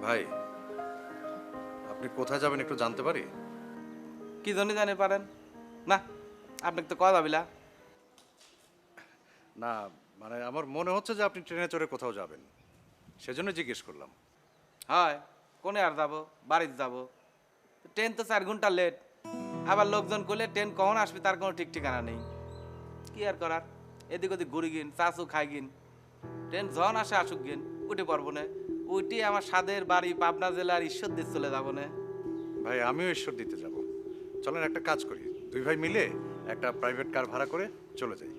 ভাই, আপনি কোথায় যাবেন একটু জানতে পারি? কি জন্য জানে পারেন না? আপনাকে তো কথা বিলা। না, মানে আমার মনে হচ্ছে যে আপনি ট্রেনে চড়ে কোথাও যাবেন, সেজন্য জিজ্ঞেস করলাম। হয়, কোনে আর যাবো? বাড়িতে যাবো। ট্রেন তো 4 ঘন্টা লেট। আবার লোকজন করলে ট্রেন কখন আসবে তার কোনো ঠিক ঠিকানা নেই। কি আর করার, এদিক ওদিক ঘুরি গিন, চাচু খাই গিন। ট্রেন যখন আসে আসুক গিন, উঠে পারবো না। উঠি আমার স্বাদের বাড়ি পাবনা জেলার ঈশ্বর দিয়ে চলে যাবো না। ভাই, আমিও ঈশ্বর দিতে যাব। চলেন একটা কাজ করি, দুই ভাই মিলে একটা প্রাইভেট কার ভাড়া করে চলে যাই।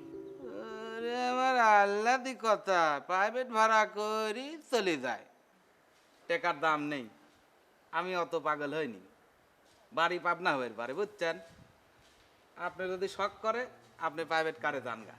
আরে আমার আল্লাদি কথা, প্রাইভেট ভাড়া করি চলে যায়। টাকার দাম নেই, আমি অত পাগল হইনি। বাড়ি পাবনা হয়ে পারে, বুঝছেন? আপনি যদি শখ করে আপনি প্রাইভেট কারে যান গা।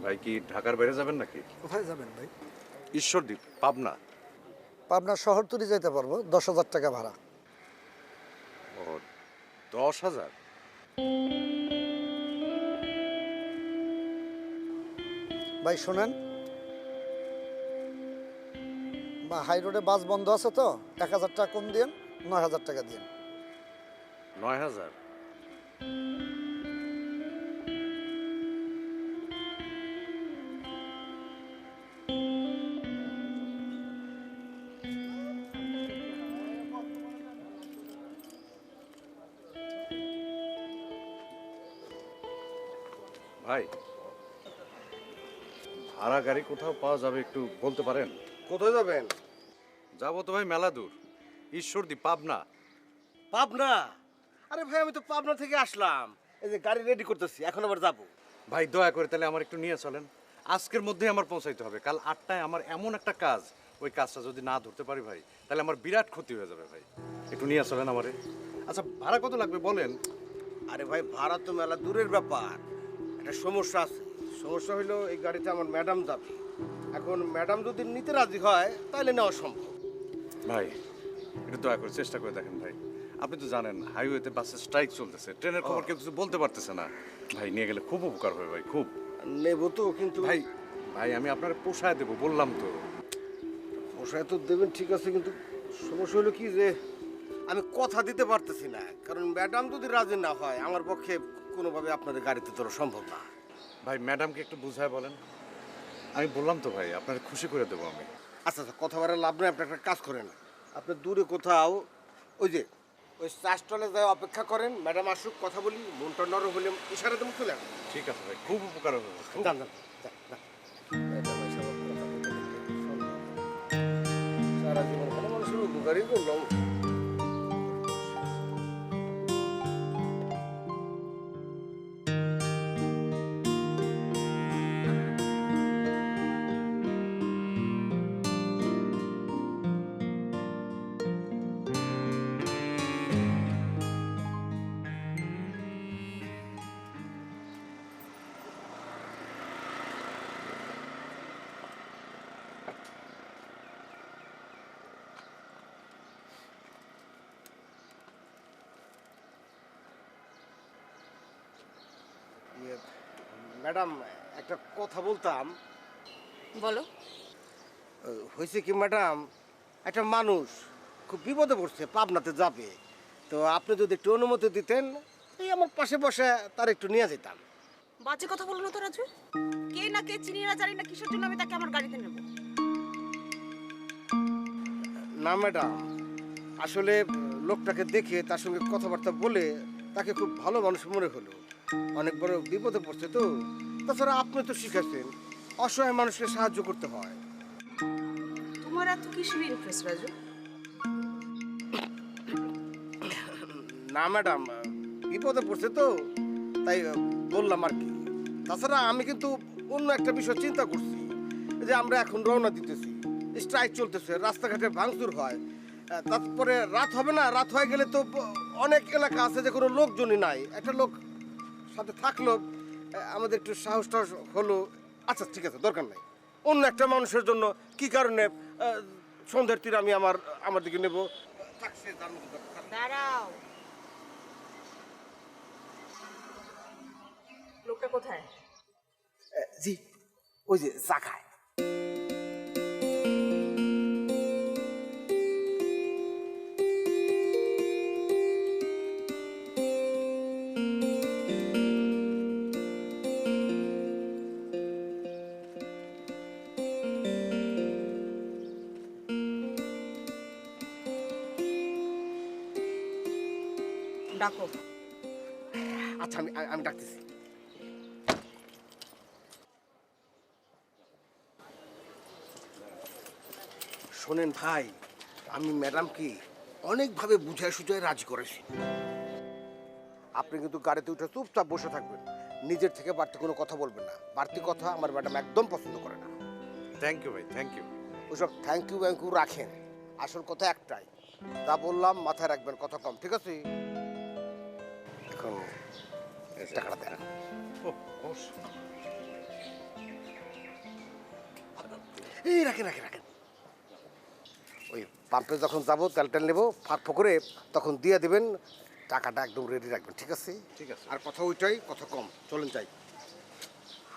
ভাই, কি ঢাকার বাইরে যাবেন নাকি? কোথায় যাবেন ভাই? ঈশ্বরদীপ, পাবনা। পাবনা শহরতলি যেতে পারবো, 10,000 টাকা ভাড়া। ও, 10,000? ভাই শোনেন, বা হাই রোডে বাস বন্ধ আছে তো, 1,000 টাকা কম দিন, 9,000 টাকা দিন। 9,000? ভাই, ভাড়া গাড়ি কোথাও পাওয়া যাবে একটু বলতে পারেন? কোথায় যাবেন? যাবো তো ভাই মেলা দূর, ঈশ্বরদীপ, পাবনা। পাবনা? আরে ভাই, আমি তো পাবনা থেকে আসলাম, এই যে গাড়ি রেডি করতেছি, এখন আবার যাবো। ভাই, দয়া করে তাহলে আমার একটু নিয়ে চলেন। আজকের মধ্যেই আমার পৌঁছাইতে হবে, কাল 8টায় আমার এমন একটা কাজ, ওই কাজটা যদি না ধরতে পারি ভাই, তাহলে আমার বিরাট ক্ষতি হয়ে যাবে ভাই। একটু নিয়ে চলেন আমারে। আচ্ছা, ভাড়া কত লাগবে বলেন? আরে ভাই, ভাড়া তো মেলা দূরের ব্যাপার, একটা সমস্যা আছে। সমস্যা হইলো এই গাড়িতে আমার ম্যাডাম যাবে। এখন ম্যাডাম যদি নিতে রাজি হয় তাহলে নেওয়া সম্ভব। ভাই, একটু দয়া করে চেষ্টা করে দেখেন ভাই। আপনি তো জানেন হাইওয়েতে বাসের স্ট্রাইক চলতেছে, ট্রেনের খবর কেউ কিছু বলতে পারতেছে না। ভাই, নিয়ে গেলে খুব উপকার হবে ভাই, খুব। নেবো তো, কিন্তু ভাই, ভাই আমি আপনার পোষায় দেবো বললাম তো। পোষায় তো দেবেন, ঠিক আছে, কিন্তু সমস্যা হলো কি যে আমি কথা দিতে পারতেছি না। কারণ ম্যাডাম যদি রাজি না হয় আমার পক্ষে কোনোভাবে আপনাদের গাড়িতে তোলা সম্ভব না। ভাই, ম্যাডামকে একটু বুঝায় বলেন। আমি বললাম তো ভাই, আপনার খুশি করে দেবো আমি। আচ্ছা আচ্ছা, কথা বলার লাভ নেই, আপনি একটা কাজ করেন, আপনি দূরে কোথাও ওই যে ওই চা স্টলে যায় অপেক্ষা করেন, ম্যাডাম আসুক, কথা বলি, মনটা নরম হলে ইশারাতে মুখ চলে আসবে। ঠিক আছে ভাই, খুব উপকার হবে ভাই, খুব। যান যান যান, যান। ম্যাডাম এসে আমার কথা বলতে বলতে শুনলাম। সারা জীবন ভালো মানুষের উপকারই করলাম। ইয়ে, ম্যাডাম, একটা কথা বলতাম। বলো। হয়েছে কি ম্যাডাম, একটা মানুষ খুব বিপদে পড়ছে, পাবনাতে যাবে। তো আপনি যদি একটু অনুমতি দিতেন, এই আমার পাশে বসে তার একটু নিয়ে যেতাম। বাজে কথা বলো না তো রাজু। কে না কে চিনি না জানি না কিসের জন্য আমি তাকে আমার গাড়িতে নেব। না ম্যাডাম, আসলে লোকটাকে দেখে তার সঙ্গে কথাবার্তা বলে তাকে খুব ভালো মানুষ মনে হলো। অনেক বড় বিপদে পড়ছে তো, তাছাড়া আপনি তো শিখাচ্ছেন অসহায় মানুষকে সাহায্য করতে হয়। তোমার এত কিসের ইন্টারেস্ট রাজু? না ম্যাডাম, বিপদে পড়ছে তো তাই বললাম আর কি। তাছাড়া আমি কিন্তু অন্য একটা বিষয় চিন্তা করছি, যে আমরা এখন রওনা দিতেছি, স্ট্রাইক চলতেছে, রাস্তাঘাটে ভাঙচুর হয়, তারপরে রাত হবে না, রাত হয়ে গেলে তো অনেক এলাকা আছে যে কোনো লোকজনই নাই, একটা লোক সাথে থাকলো আমাদের একটু সাহস টাহস হলো। আচ্ছা ঠিক আছে, দরকার নাই। অন্য একটা মানুষের জন্য কি কারণে সন্ধ্যার তীর আমি আমার দিকে নেব? থাকছে তার মতো দরকার। দাঁড়াও, লোকটা কোথায়? জি, ওই যে চা খায়। ডাকো। আচ্ছা আমি ডাকতেছি। শোনেন ভাই, আমি ম্যাডামকে অনেকভাবে বুঝায় সুঝায় রাজি করেছি। আপনি কিন্তু গাড়িতে উঠে চুপচাপ বসে থাকবেন, নিজের থেকে বাড়তি কোনো কথা বলবেন না। বাড়তি কথা আমার ম্যাডাম একদম পছন্দ করে না। থ্যাংক ইউ ভাই, থ্যাংক ইউ। ওইসব থ্যাংক ইউ রাখেন, আসল কথা একটাই, যা বললাম মাথায় রাখবেন, কথা কম, ঠিক আছে? এখন টাকাটা দেন। এই রাখেন রাখেন রাখেন, ওই পাম্পে যখন যাবো তেল টেল নেবো ফাঁক ফকরে, তখন দিয়ে দিবেন, টাকাটা একদম রেডি রাখবেন, ঠিক আছে? ঠিক আছে। আর কথা ওইটাই, কথা কম, চলেন যাই।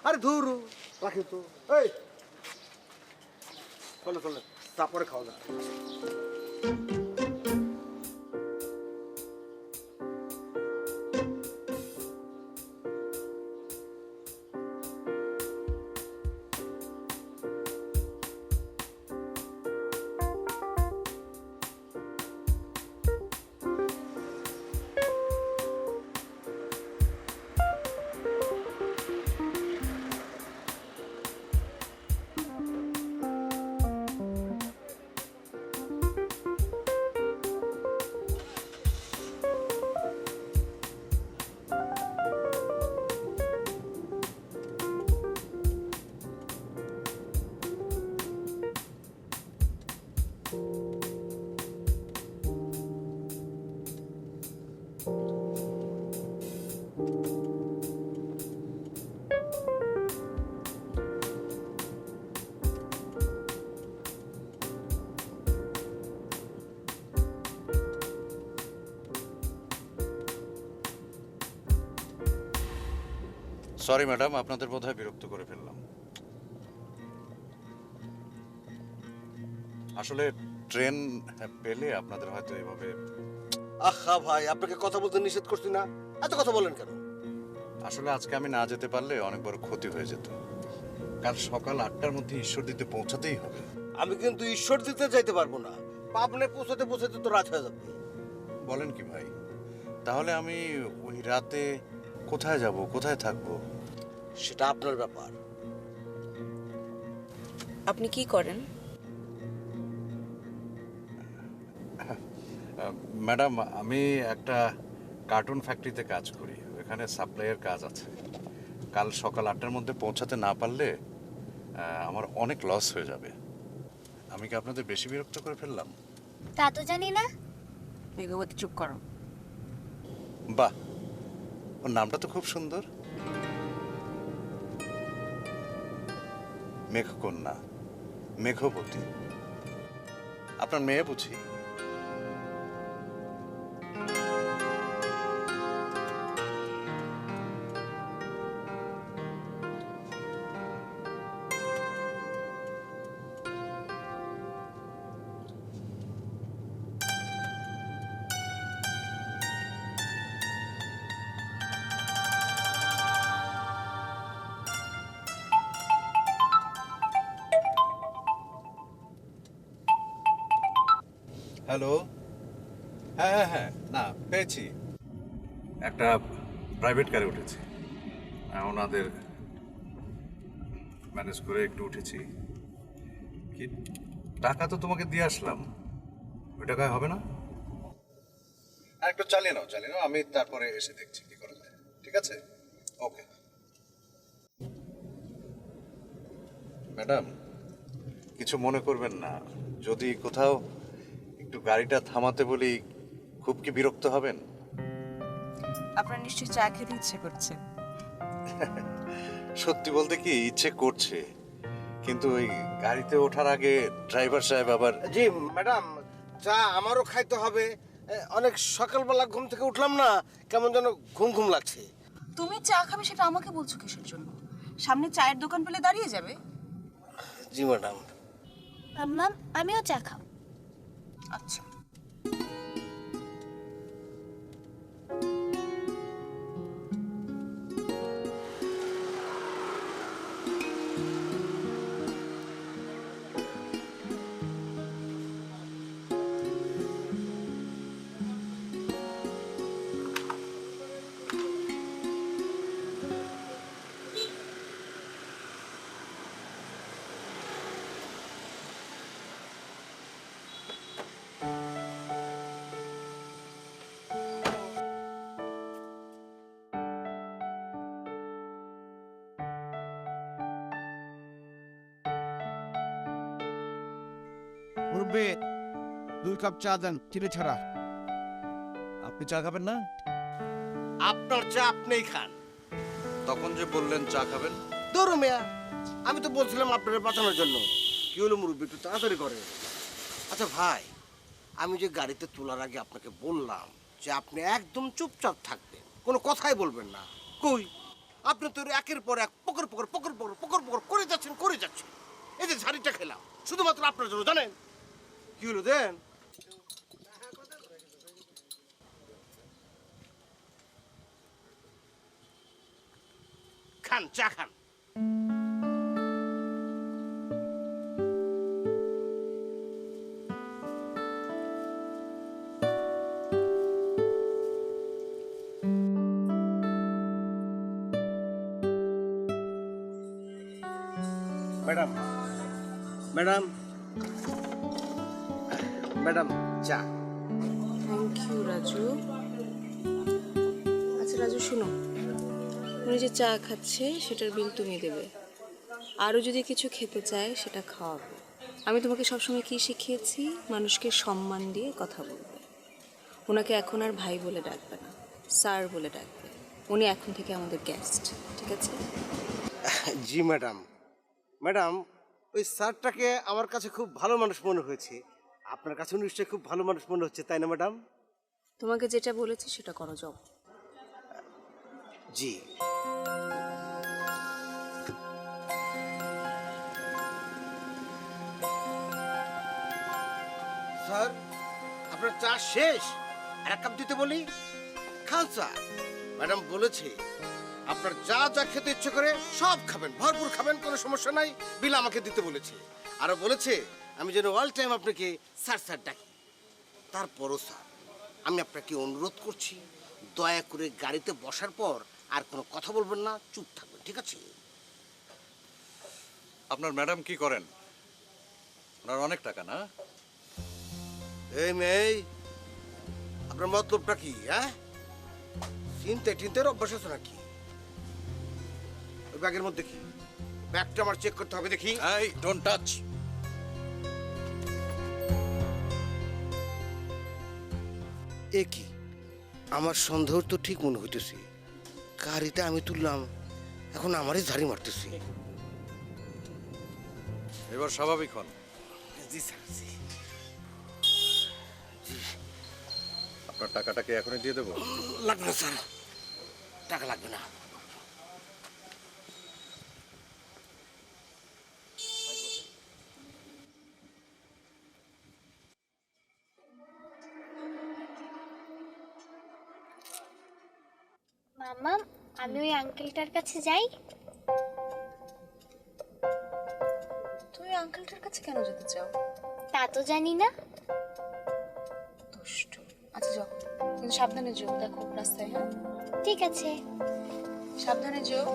আরে ধুর রাখেন তো, এই চলে চলে, তারপরে খাওয়া যাবে। সরি ম্যাডাম, আপনাদের বোধহয় বিরক্ত করে ফেললাম। আসলে ট্রেন পেলে আপনাদের হয়তো এভাবে। আহা ভাই, আপনাকে কথা বলতে নিষেধ করছি না, এত কথা বলেন কেন? আসলে আজকে আমি না যেতে পারলে অনেক বড় ক্ষতি হয়ে যেত। কাল সকাল 8টার মধ্যে ঈশ্বর দিতে পৌঁছাতেই হবে। আমি কিন্তু ঈশ্বর দিতে যাইতে পারবো না, পাবনে পৌঁছাতে পৌঁছাতে তো রাত হয়ে যাবে। বলেন কি ভাই? তাহলে আমি ওই রাতে কোথায় যাব, কোথায় থাকবো? সেটা আপনার ব্যাপার। আপনি কি করেন? ম্যাডাম, আমি একটা কার্টুন ফ্যাক্টরিতে কাজ করি, এখানে সাপ্লাইয়ের কাজ আছে। কাল সকাল 8টার মধ্যে পৌঁছাতে না পারলে আমার অনেক লস হয়ে যাবে। আমি কি আপনাদের বেশি বিরক্ত করে ফেললাম? তা তো জানি না। মেঘবতী, চুপ করো। বাহ, ওর নামটা তো খুব সুন্দর, মেঘকন্যা, মেঘবতী। আপনার মেয়ে বুঝি? হ্যালো, হ্যাঁ হ্যাঁ হ্যাঁ, না পেয়েছি, একটা প্রাইভেট কারে উঠেছি। ওনাদের ম্যানেজ করে একটু উঠেছি। কি টাকা তো তোমাকে দিয়ে আসলাম, ওই টাকায় হবে না? আর একটু চালিয়ে নাও, আমি তারপরে এসে দেখছি কি করা যায়। ঠিক আছে, ওকে। ম্যাডাম, কিছু মনে করবেন না, যদি কোথাও একটু গাড়িটা থামাতে বলি খুব কি বিরক্ত হবেন? আপনার নিশ্চয়ই চা খেতে ইচ্ছে করছে। সত্যি বলতে কি ইচ্ছে করছে, কিন্তু ওই গাড়িতে ওঠার আগে ড্রাইভার সাহেব আবার জি ম্যাডাম, চা আমারও খাইতে হবে। অনেক সকালবেলা ঘুম থেকে উঠলাম না, কেমন যেন ঘুম ঘুম লাগছে। তুমি চা খাবে সেটা আমাকে বলছো কিসের জন্য? সামনে চায়ের দোকান পেলে দাঁড়িয়ে যাবে। জি ম্যাডাম। আম্মা আমিও চা খাও। আচ্ছা। মুরব্বী 2 কাপ চা দেন, চিনি ছাড়া। আপনি চা খাবেন না? আপনার চা আপনিই খান। তখন যে বললেন চা খাবেন। দৌড়ো মিয়া, আমি তো বলছিলাম আপনার বাঁচানোর জন্য। কি হলো মুরব্বী, একটু তাড়াতাড়ি করে। আচ্ছা ভাই, আমি যে গাড়িতে তোলার আগে আপনাকে বললাম যে আপনি একদম চুপচাপ থাকবেন, কোনো কথাই বলবেন না। কই, আপনি তো একের পর এক পকর পকর করে যাচ্ছেন। এই যে ঝাড়িটা খেলাম শুধুমাত্র আপনার জন্য, জানেন কি হলো? দেন খান, চা খান। ম্যাডাম ম্যাডাম ম্যাডাম, চা। Thank you Raju. আচ্ছা রাজু শোনো, উনি যে চা খাচ্ছে সেটার বিল তুমি দেবে। আরও যদি কিছু খেতে চায় সেটা খাওয়াবে। আমি তোমাকে সবসময় কি শিখিয়েছি? মানুষকে সম্মান দিয়ে কথা বলবে। ওনাকে এখন আর ভাই বলে ডাকবে না, স্যার বলে ডাকবে। উনি এখন থেকে আমাদের গেস্ট, ঠিক আছে? জি ম্যাডাম। ম্যাডাম, ওই স্যারটাকে আমার কাছে খুব ভালো মানুষ মনে হয়েছে। আপনার কাছেও নিশ্চয়ই খুব ভালো মানুষ মনে হচ্ছে, তাই না ম্যাডাম? তোমাকে যেটা বলেছি সেটা করো, যাও। জি। স্যার, আপনার চা শেষ, আর এক কাপ দিতে বলি? খান স্যার। ম্যাডাম বলেছে আপনার যা যা খেতে ইচ্ছে করে সব খাবেন, ভরপুর খাবেন, কোনো সমস্যা নাই। বিল আমাকে দিতে বলেছে। আরো বলেছে আমি যেন অল টাইম আপনাকে স্যার স্যার ডাকি। তারপরও স্যার, আমি আপনাকে অনুরোধ করছি, দয়া করে গাড়িতে বসার পর আর কোনো কথা বলবেন না, চুপ থাকবেন, ঠিক আছে? আপনার ম্যাডাম কি করেন? ওনার অনেক টাকা না? এই মেয়ে, আপনার মতলবটা কি? হ্যাঁ, চিনতে টিনতের অভ্যাস আছে নাকি? ওই ব্যাগের মধ্যে কি? ব্যাগটা আমার চেক করতে হবে, দেখি। এই ডোন্ট টাচ। এ কি, আমার সন্দেহ তো ঠিক মনে হইতেছে। গাড়িতে আমি তুললাম, এখন আমারই ঝাড়ি মারতেছি। এবার স্বাভাবিক হন। জি স্যার, জি। আপনার টাকাটা কি এখনই দিয়ে দেবো? লাগবে না স্যার, টাকা লাগবে না। মামা আমি ওই আঙ্কেলটার কাছে যাই। তুমি আঙ্কেলটার কাছে কেন যেতে চাও? তা তো জানি না। দুষ্টু। আচ্ছা যাও, কিন্তু সাবধানে যেও, দেখো রাস্তায়। হ্যাঁ ঠিক আছে। সাবধানে যেও।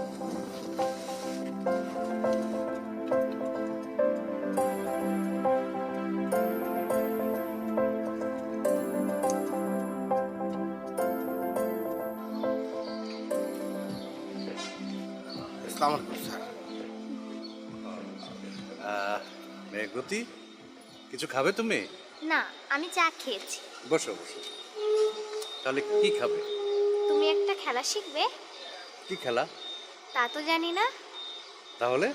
আসসালামু আলাইকুম স্যার। মেঘবতী, কিছু খাবে তুমি? না, আমি চা খেয়েছি। বসো বসো। তাহলে কি খাবে? তুমি একটা খেলা শিখবে? কি খেলা? তা তো জানি না। তাহলে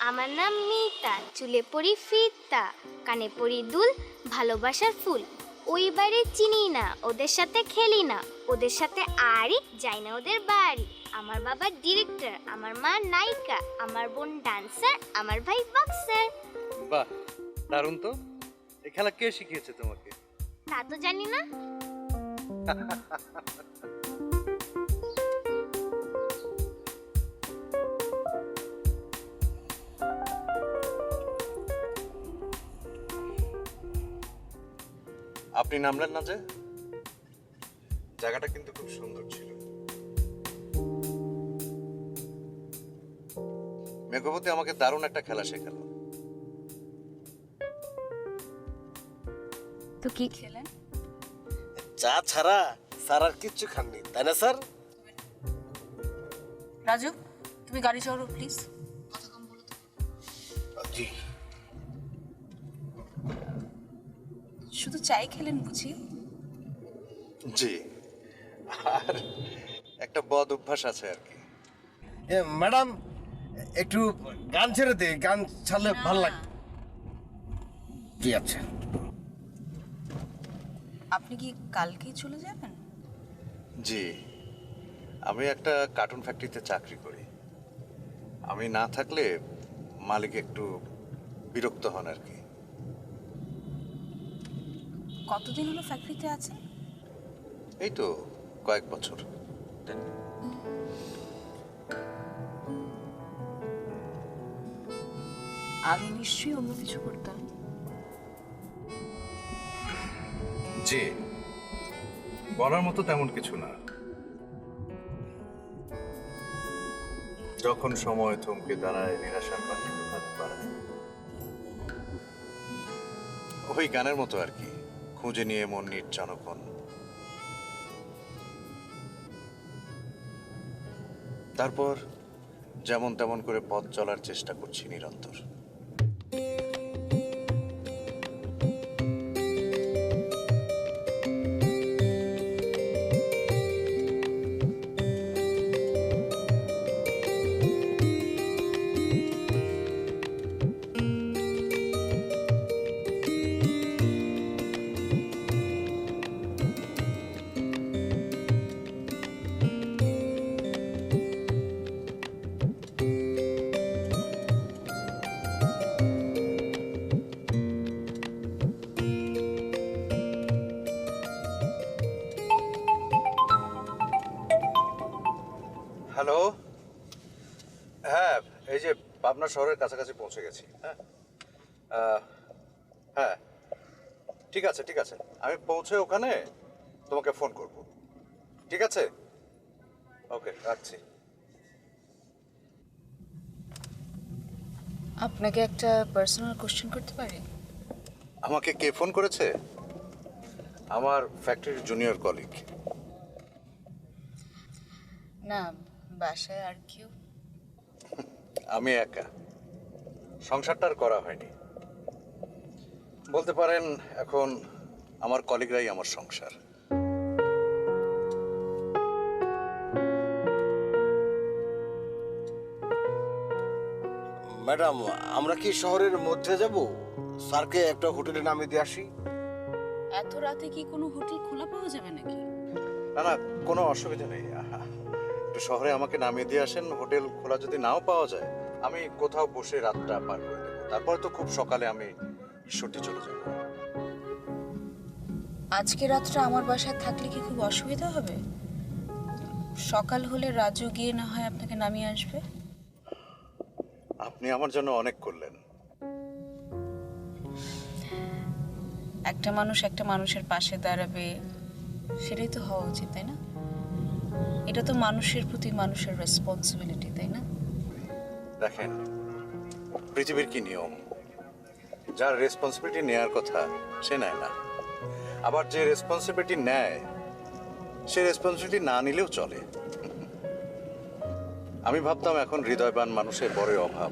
আমার নাম মিতা, চুলে পরি ফিতা, কানে পরি দুল, ভালোবাসার ফুল। ওই বাড়ি চিনি না, ওদের সাথে খেলি না, ওদের সাথে আড়ি যাই না ওদের বাড়ি। আমার বাবা ডিরেক্টর, আমার মা নায়িকা, আমার বোন ডান্সার, আমার ভাই বক্সার। বাহ, দারুণ তো। এই খেলা কে শিখিয়েছে তোমাকে? তা তো জানি না। আপনি নামলেন না যে? জায়গাটা কিন্তু খুব সুন্দর ছিল। মেঘবতী আমাকে দারুণ একটা খেলা শেখালো। তো কি খেলেন? চা ছাড়া স্যার আর কিচ্ছু খাননি, তাই না স্যার? রাজু, তুমি গাড়ি চালাও প্লিজ। জি। শুধু চাই খেলেন বুঝি? জি, আর একটা বদ অভ্যাস আছে আর কি। ম্যাডাম, একটু গান ছেড়ে দে, গান ছাড়লে ভালো লাগে। জি আচ্ছা। আপনি কি কালকেই চলে যাবেন? জি, আমি একটা কার্টুন ফ্যাক্টরিতে চাকরি করি। আমি না থাকলে মালিক একটু বিরক্ত হন আর কি। কতদিন হলো ফ্যাক্টরিতে আছেন? এই তো কয়েক বছর। আগে নিশ্চয়ই অন্য কিছু করতাম। জি, বলার মতো তেমন কিছু না। যখন সময় থমকে দাঁড়ায়, নিরাশার পাখিতে ভাত বাড়ায়, ওই গানের মতো আর কি। খুঁজে নিয়ে মন নির্জনক্ষণ, তারপর যেমন তেমন করে পথ চলার চেষ্টা করছি নিরন্তর। হ্যালো, হ্যাঁ, এই যে পাবনা শহরের কাছাকাছি পৌঁছে গেছি। হ্যাঁ, হ্যাঁ, ঠিক আছে ঠিক আছে, আমি পৌঁছে ওখানে তোমাকে ফোন করব। ঠিক আছে, ওকে, রাখছি। আপনাকে একটা পার্সোনাল কোশ্চেন করতে পারি? আমাকে কে ফোন করেছে? আমার ফ্যাক্টরির জুনিয়র কলিগ। না, বাসায় আর কেউ? আমি একা, সংসারটা আর করা হয়নি। বলতে পারেন এখন আমার কলিগরাই আমার সংসার। ম্যাডাম, আমরা কি শহরের মধ্যে যাব? স্যারকে একটা হোটেলে নামিয়ে দিয়ে আসি। এত রাতে কি কোনো হোটেল খোলা পাওয়া যাবে নাকি? না না, কোনো অসুবিধা নেই। একটু শহরে আমাকে নামিয়ে দিয়ে আসেন। হোটেল খোলা যদি নাও পাওয়া যায়, আমি কোথাও বসে রাতটা পার করে দেবো। তারপরে তো খুব সকালে আমি ঈশ্বরটি চলে যাব। আজকে রাতটা আমার বাসায় থাকলে কি খুব অসুবিধা হবে? সকাল হলে রাজু গিয়ে না হয় আপনাকে নামিয়ে আসবে। আপনি আমার জন্য অনেক করলেন। একটা মানুষ একটা মানুষের পাশে দাঁড়াবে, সেটাই তো হওয়া উচিত, তাই না? এটা তো মানুষের প্রতি মানুষের রেসপন্সিবিলিটি, তাই না? দেখেন, পৃথিবীর কি নিয়ম, যার রেসপন্সিবিলিটি নেয়ার কথা সে নেয় না, আবার যে রেসপন্সিবিলিটি নেয় সে রেসপন্সিবিলিটি না নিলেও চলে। আমি ভাবতাম এখন হৃদয়বান মানুষের বড়ই অভাব।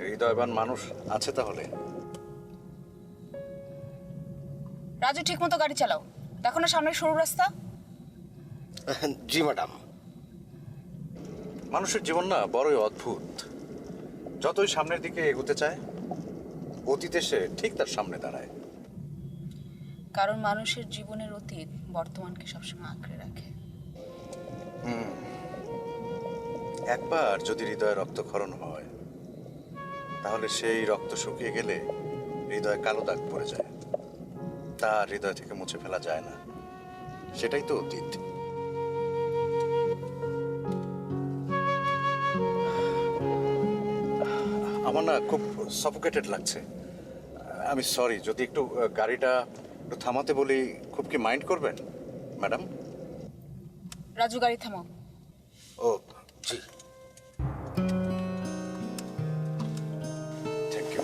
হৃদয়বান মানুষ আছে তাহলে? রাজু ঠিক মতো গাড়ি চালাও, দেখো না সামনের সরু রাস্তা। জি ম্যাডাম। মানুষের জীবন না বড়ই অদ্ভুত। যতই সামনের দিকে এগোতে চায়, অতীতে সে ঠিক তার সামনে দাঁড়ায়। কারণ মানুষের জীবনের অতীত বর্তমানকে সবসময় আঁকড়ে রাখে। একবার যদি হৃদয়ে রক্তক্ষরণ হয়, তাহলে সেই রক্ত শুকিয়ে গেলে হৃদয়ে কালো দাগ পড়ে যায়, তার হৃদয় থেকে মুছে ফেলা যায় না। সেটাই তো অতীত। আমার না খুব সাফোকেটেড লাগছে। আমি সরি, যদি একটু গাড়িটা একটু থামাতে বলি, খুব কি মাইন্ড করবেন ম্যাডাম? রাজু গাড়ি থামাও। ও জি। Thank you.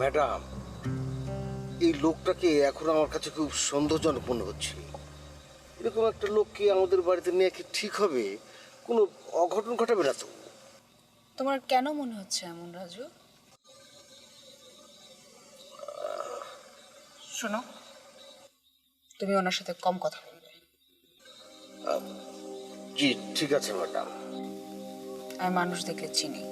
ম্যাডাম, এই লোকটাকে এখন আমার কাছে খুব সন্দেহজনক মনে হচ্ছে। এরকম একটা লোককে আমাদের বাড়িতে নিয়ে কি ঠিক হবে? কোনো অঘটন ঘটাবে না তো? তোমার কেন মনে হচ্ছে এমন রাজু? শোনো, তুমি ওনার সাথে কম কথা বলবে। জি ঠিক আছে ম্যাডাম। আমি মানুষ দেখলে চিনি।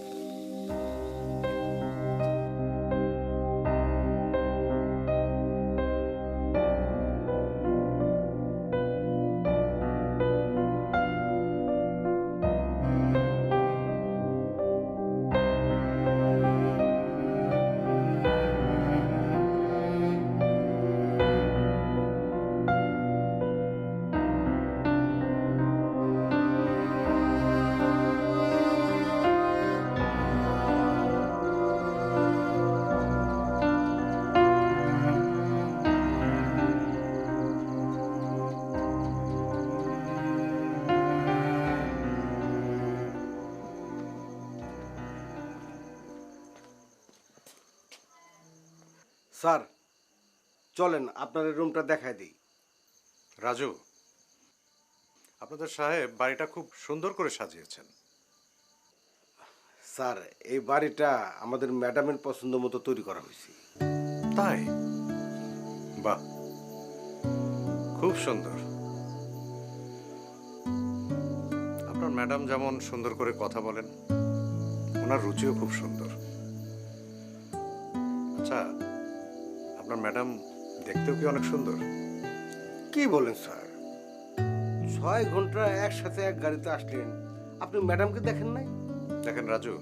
স্যার চলেন আপনার রুমটা দেখায় দিই। রাজু, আপনাদের সাহেব বাড়িটা খুব সুন্দর করে সাজিয়েছেন। স্যার এই বাড়িটা আমাদের ম্যাডামের পছন্দ মতো তৈরি করা হয়েছে। তাই? বাহ, খুব সুন্দর। আপনার ম্যাডাম যেমন সুন্দর করে কথা বলেন, ওনার রুচিও খুব সুন্দর। আচ্ছা, আপনার ম্যাডাম দেখতেও কি অনেক সুন্দর? কি বলেন স্যার, 6 ঘন্টা একসাথে এক গাড়িতে আসলেন, আপনি ম্যাডামকে দেখেন নাই? দেখেন রাজু,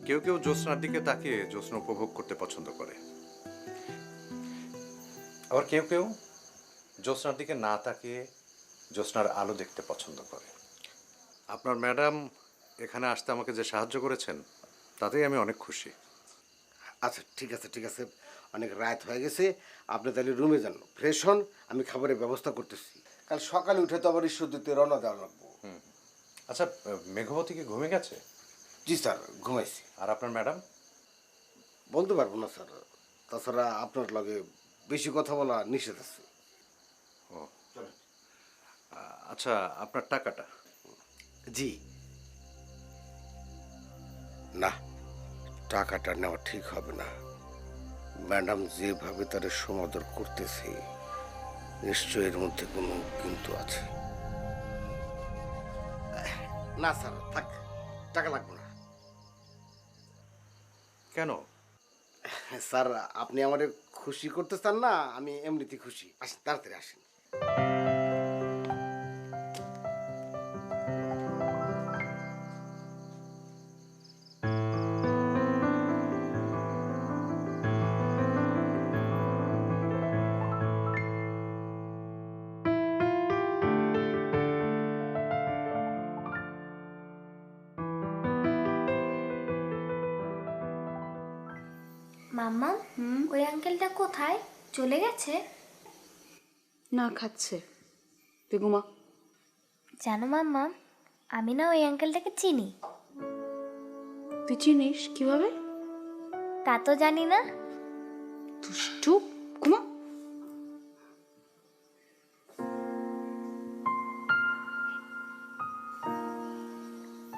কেউ কেউ জ্যোৎস্নার দিকে তাকিয়ে জ্যোৎস্না উপভোগ করতে পছন্দ করে, আবার কেউ কেউ জ্যোৎস্নার দিকে না তাকিয়ে জ্যোৎস্নার আলো দেখতে পছন্দ করে। আপনার ম্যাডাম এখানে আসতে আমাকে যে সাহায্য করেছেন, তাতেই আমি অনেক খুশি। আচ্ছা ঠিক আছে ঠিক আছে, অনেক রাত হয়ে গেছে, আপনি তাহলে রুমে যান, ফ্রেশ হন, আমি খাবারের ব্যবস্থা করতেছি। কাল সকালে উঠে তো আবার ঈশ্বর দিতে রওনা দেওয়া লাগবো। আচ্ছা, মেঘবতী কি ঘুমিয়ে গেছে? জি স্যার ঘুমাইছি। আর আপনার ম্যাডাম? বলতে পারবো না স্যার, তাছাড়া আপনার লগে বেশি কথা বলা নিষেধ আছে। আচ্ছা, আপনার টাকাটা? জি না, টাকাটা নেওয়া ঠিক হবে না। ম্যাডাম যেভাবে তার সমাদর করতেছে, নিশ্চয় এর মধ্যে কোনো কিন্তু আছে। না স্যার থাক, টাকা লাগবে না। কেন? স্যার আপনি আমারে খুশি করতে চান না, আমি এমনিতে খুশি। আসেন তাড়াতাড়ি আসেন। মাম্মা ওই আঙ্কেলটা কোথায় চলে গেছে? না, খাচ্ছে। তুই ঘুমা। জানো মাম্মা, আমি না ওই আঙ্কেলটাকে চিনি। তুই চিনিস কিভাবে? তা তো জানি না। দুষ্টু, ঘুমা।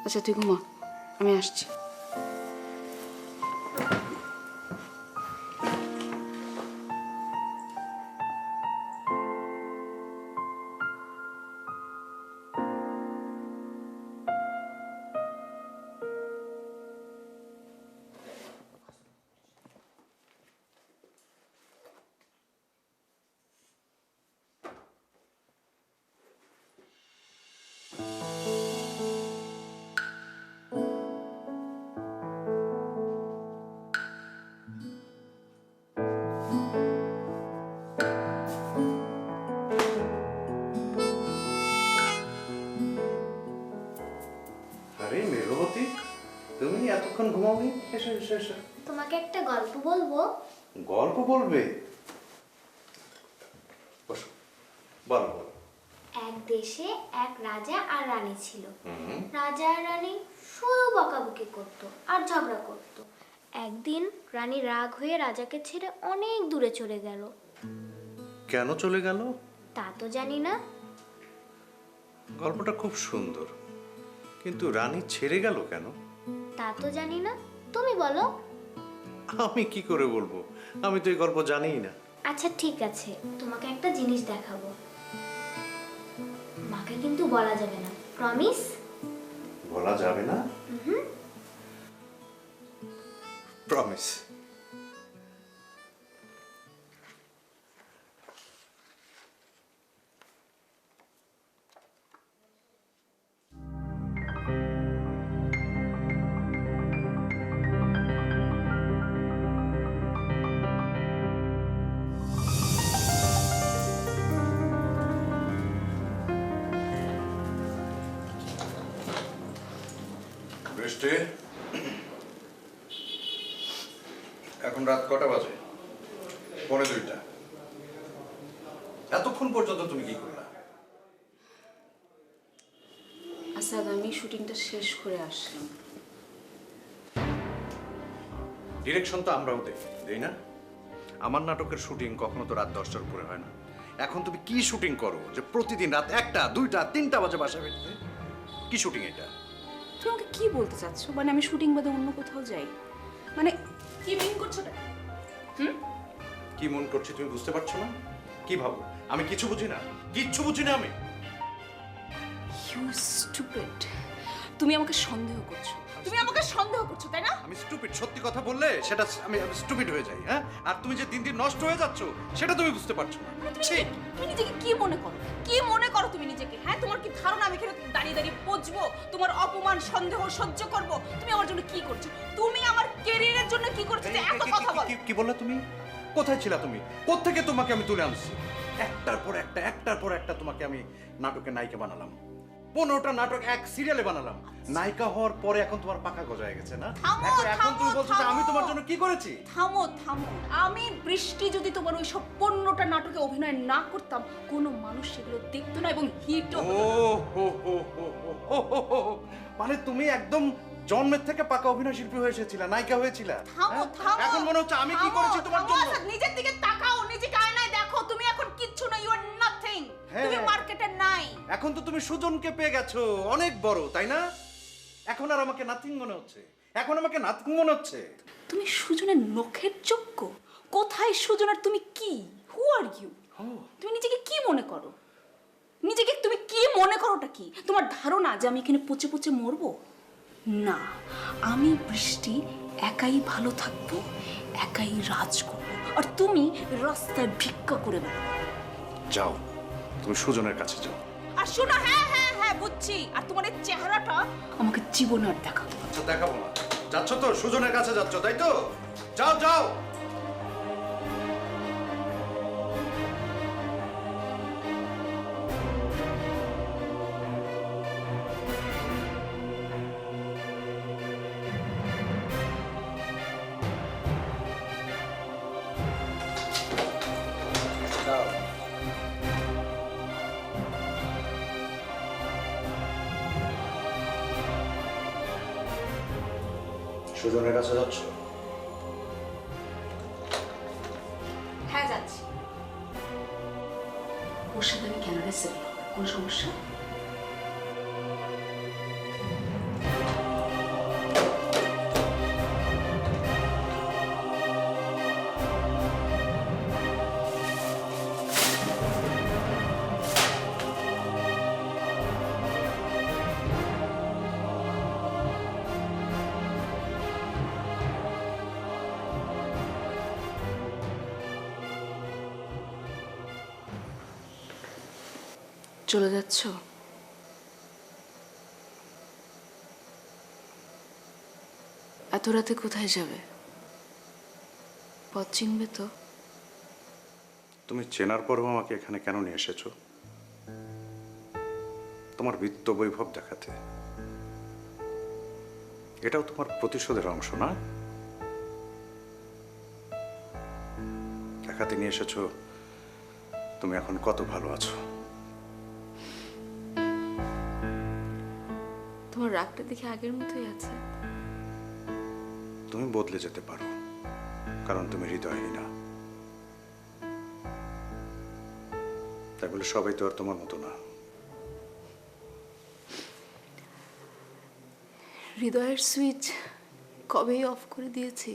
আচ্ছা তুই ঘুমা, আমি আসছি। আরে মেঘবতী, তুমি এতক্ষণ ঘুমাওনি? এসো এসো এসো। তোমাকে একটা গল্প বলবো। গল্প বলবে? বসো, বলো বলো। এক দেশে এক রাজা আর রানী ছিল। রাজা আর রানী শুধু বকাবকি করতো আর ঝগড়া করতো। একদিন রানী রাগ হয়ে রাজাকে ছেড়ে অনেক দূরে চলে গেল। কেন চলে গেল? তা তো জানি না। গল্পটা খুব সুন্দর, কিন্তু রানী ছেড়ে গেল কেন? তা তো জানি না, তুমি বলো। আমি কি করে বলবো? আমি তো এই গল্প জানিই না। আচ্ছা ঠিক আছে, তোমাকে একটা জিনিস দেখাবো। মাকে কিন্তু বলা যাবে না, প্রমিস? বলা যাবে না? প্রমিস। বৃষ্টি, এখন রাত কটা বাজে? 1:45। এতক্ষণ পর্যন্ত তুমি কি করলা? আসাদ, আমি শুটিংটা শেষ করে আসলাম। ডিরেকশন তো আমরাও দেই না? আমার নাটকের শুটিং কখনো তো রাত 10টার উপরে হয় না। এখন তুমি কি শুটিং করো যে প্রতিদিন রাত 1টা, 2টা, 3টা বাজে বাসায় ফিরতে? কি শুটিং এটা? তুমি আমাকে কি বলতে চাচ্ছ? মানে আমি শুটিং বাদে অন্য কোথাও যাই? মানে কি মিন করছো না? কি মন করছি তুমি বুঝতে পারছো না? কি ভাবো আমি কিছু বুঝি না? কিচ্ছু বুঝি না আমি। You stupid. তুমি আমাকে সন্দেহ করছো। তুমি আমাকে সন্দেহ করছো, তাই না? আমি স্টুপিড? সত্যি কথা বললে সেটা আমি স্টুপিড হয়ে যাই, হ্যাঁ? আর তুমি যে দিন দিন নষ্ট হয়ে যাচ্ছ সেটা তুমি বুঝতে পারছো না। তুমি নিজেকে কি মনে করো? কি মনে করো তুমি নিজেকে? হ্যাঁ, তোমার কি ধারণা আমি এখানে দাঁড়িয়ে দাঁড়িয়ে পচবো? তোমার অপমান সন্দেহ সহ্য করব? তুমি আমার জন্য কি করছো? তুমি আমার ক্যারিয়ারের জন্য কি করছো যে এত কথা বল? কি বললে তুমি? কোথায় ছিলা তুমি? কোত্থেকে তোমাকে আমি তুলে আনছি? একটার পর একটা তোমাকে আমি নাটকে নায়িকা বানালাম। 15টা নাটক এক সিরিয়ালে বানালাম। নায়িকা হওয়ার পরে এখন তোমার পাকা গজায় গেছে না? এখন তুমি বলছো যে আমি তোমার জন্য কি করেছি? থামো। আমি বৃষ্টি যদি তোমার ওই সব 15টা নাটকে অভিনয় না করতাম, কোনো মানুষ সেগুলো দেখতো না এবং হিটও হতো না। মানে তুমি একদম জন্মের থেকে পাকা অভিনয় শিল্পী হয়ে এসেছিলা, নায়িকা হয়েছিলা। থামো। এখন মনে হচ্ছে আমি কি করেছি তোমার জন্য? নিজের দিকে তাকাও, নিজেকে আয়নায় দেখো। তুমি এখন কিচ্ছু না, ইউ আর নাথিং। তুমি মার্কেটে নাই। এখন তো তুমি সুজনকে পেয়ে গেছো, অনেক বড়, তাই না? এখন আর আমাকে নাথিং মনে হচ্ছে? তুমি সুজনের নখের যোগ্য? কোথায় সুজন আর তুমি কি? হু আর ইউ? তুমি নিজেকে কি মনে করো? নিজেকে তুমি কি মনে করোটা কি? তোমার ধারণা যে আমি এখানে পচে পচে মরবো? না, আমি বৃষ্টি একাই ভালো থাকবো, একাই রাজ করবো, আর তুমি রাস্তায় ভিক্ষা করে বেড়াবে। যাও, তুমি সুজনের কাছে যাও। আর শোনো, হ্যাঁ বুঝছি। আর তোমার এই চেহারাটা আমাকে জীবনে আর দেখাবো না। আচ্ছা দেখাবো না। যাচ্ছ তো সুজনের কাছে যাচ্ছ, তাই তো? যাও। সুজনের কাছে যাচ্ছ? হ্যাঁ যাচ্ছি। ওর সাথে আমি ক্যানাডায় সেটেল হবো, কোনো সমস্যা? চলে যাচ্ছ? এত রাতে কোথায় যাবে? পথ চিনবে তো? তুমি চেনার পরেও আমাকে এখানে কেন নিয়ে এসেছো? তোমার বিত্ত বৈভব দেখাতে? এটাও তোমার প্রতিশোধের অংশ না? দেখাতে নিয়ে এসেছো তুমি এখন কত ভালো আছো। তোমার রাগটা দেখে আগের মতোই আছে। তুমি বদলে যেতে পারো, কারণ তুমি হৃদয়হীনা। তাই বলে সবাই তো আর তোমার মতো না। হৃদয়ের সুইচ কবেই অফ করে দিয়েছি।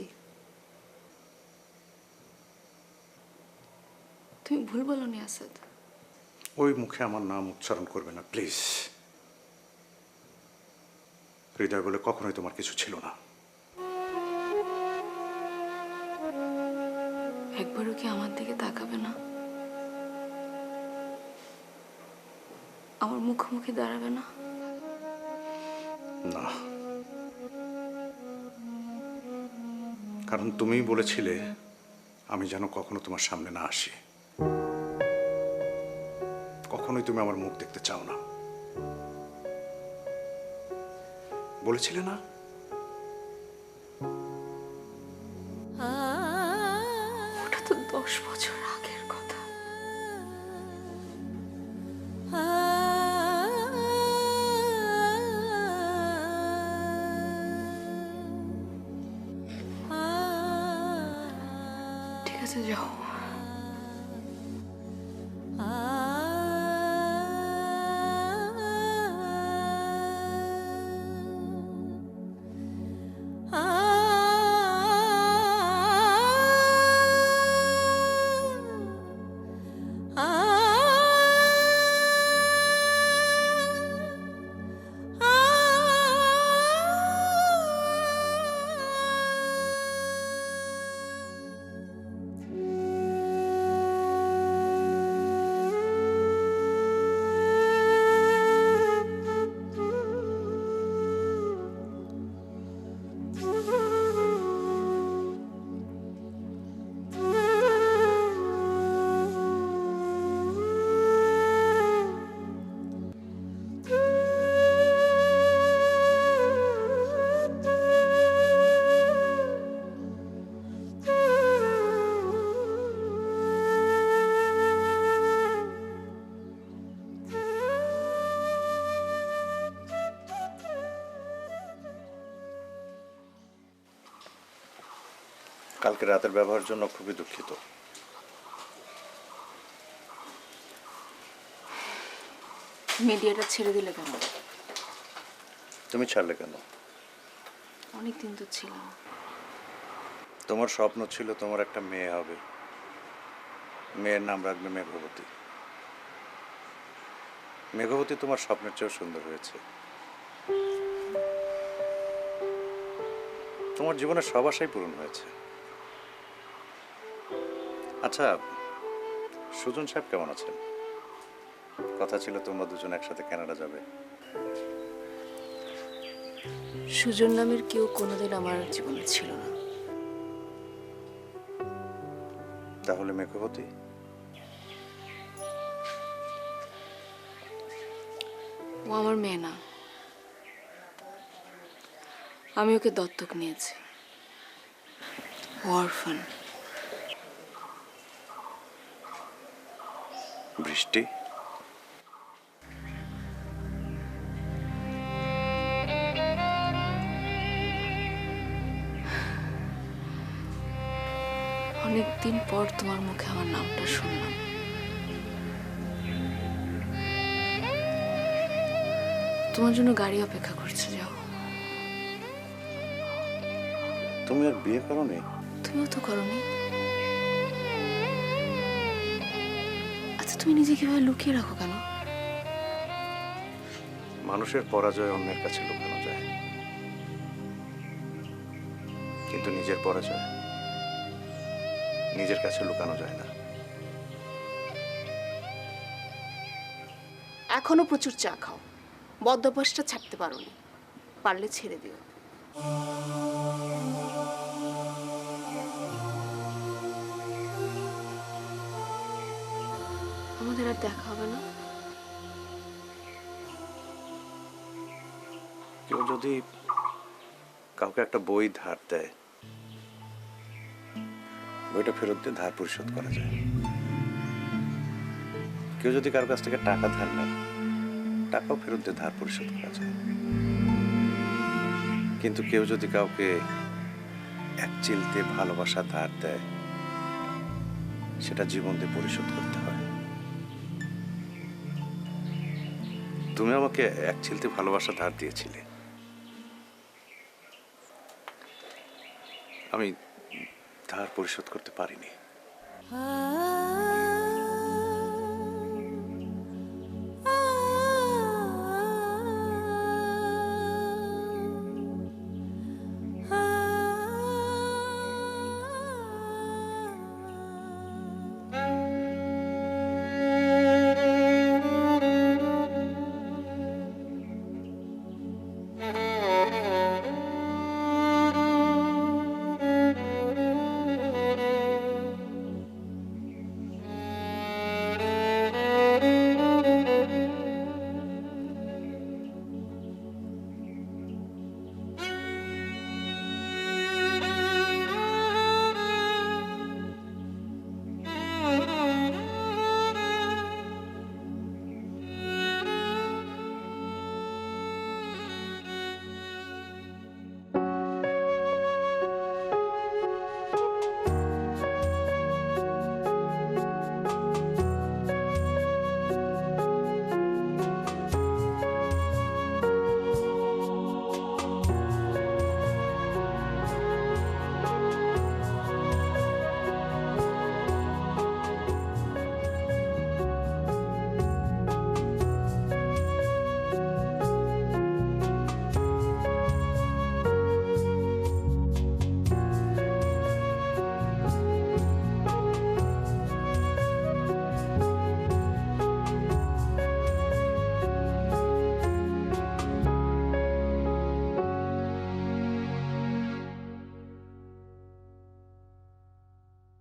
তুমি ভুল বলনি আসাদ। ওই মুখে আমার নাম উচ্চারণ করবে না প্লিজ। হৃদয় বলে কখনোই তোমার কিছু ছিল না। একবারও কি আমার দিকে তাকাবে না? আমার মুখোমুখি দাঁড়াবে না? না, কারণ তুমিই বলেছিলে আমি যেন কখনো তোমার সামনে না আসি। কখনোই তুমি আমার মুখ দেখতে চাও না, বলেছিলে না? ওটা তো 10 বছর আগের কথা। ঠিক আছে, যাও। কালকে রাতের ব্যবহারের জন্য খুবই দুঃখিত। মিডিয়াটা ছেড়ে দিলে কেন? তুমি ছাড়লে কেন? অনেকদিন তো ছিল। তোমার স্বপ্ন ছিল তোমার একটা মেয়ে হবে, মেয়ের নাম রাখবে মেঘবতী। মেঘবতী তোমার স্বপ্নের চেয়েও সুন্দর হয়েছে। তোমার জীবনের সব আশাই পূরণ হয়েছে। আচ্ছা, সুজন সাহেব কেমন আছেন? কথা ছিল তোমরা দুজন একসাথে কানাডা যাবে। সুজন নামের কেউ কোনোদিন আমার জীবনে ছিল না। তাহলে মেঘবতী? ও আমার মেয়ে না, আমি ওকে দত্তক নিয়েছি। অরফান। বৃষ্টি, অনেকদিন পর তোমার মুখে আমার নামটা শুনলাম। তোমার জন্য গাড়ি অপেক্ষা করছে, যাও। তুমি আর বিয়ে করো নি? তুমিও তো করোনি। আচ্ছা, তুমি নিজে কিভাবে লুকিয়ে রাখো কেন? মানুষের পরাজয় অন্যের কাছে লুকানো যায়, কিন্তু নিজের পরাজয় নিজের কাছে লুকানো যায় না। এখনো প্রচুর চা খাও, বদ্ধভ্যাসটা ছাড়তে পারোনি, পারলে ছেড়ে দিও। আমাদের আর দেখা হবে না। কেউ যদি কাউকে একটা বই ধার দেয়, বইটা ফেরত দিয়ে ধার পরিশোধ করা যায়। কেউ যদি কারো কাছ থেকে টাকা ধার নেয়, টাকাও ফেরত দিয়ে ধার পরিশোধ করা যায়। কিন্তু কেউ যদি কাউকে এক চিলতে ভালোবাসা ধার দেয়, সেটা জীবন দিয়ে পরিশোধ করতে হয়। তুমি আমাকে এক চিলতে ভালোবাসা ধার দিয়েছিলে, আমি ধার পরিশোধ করতে পারিনি।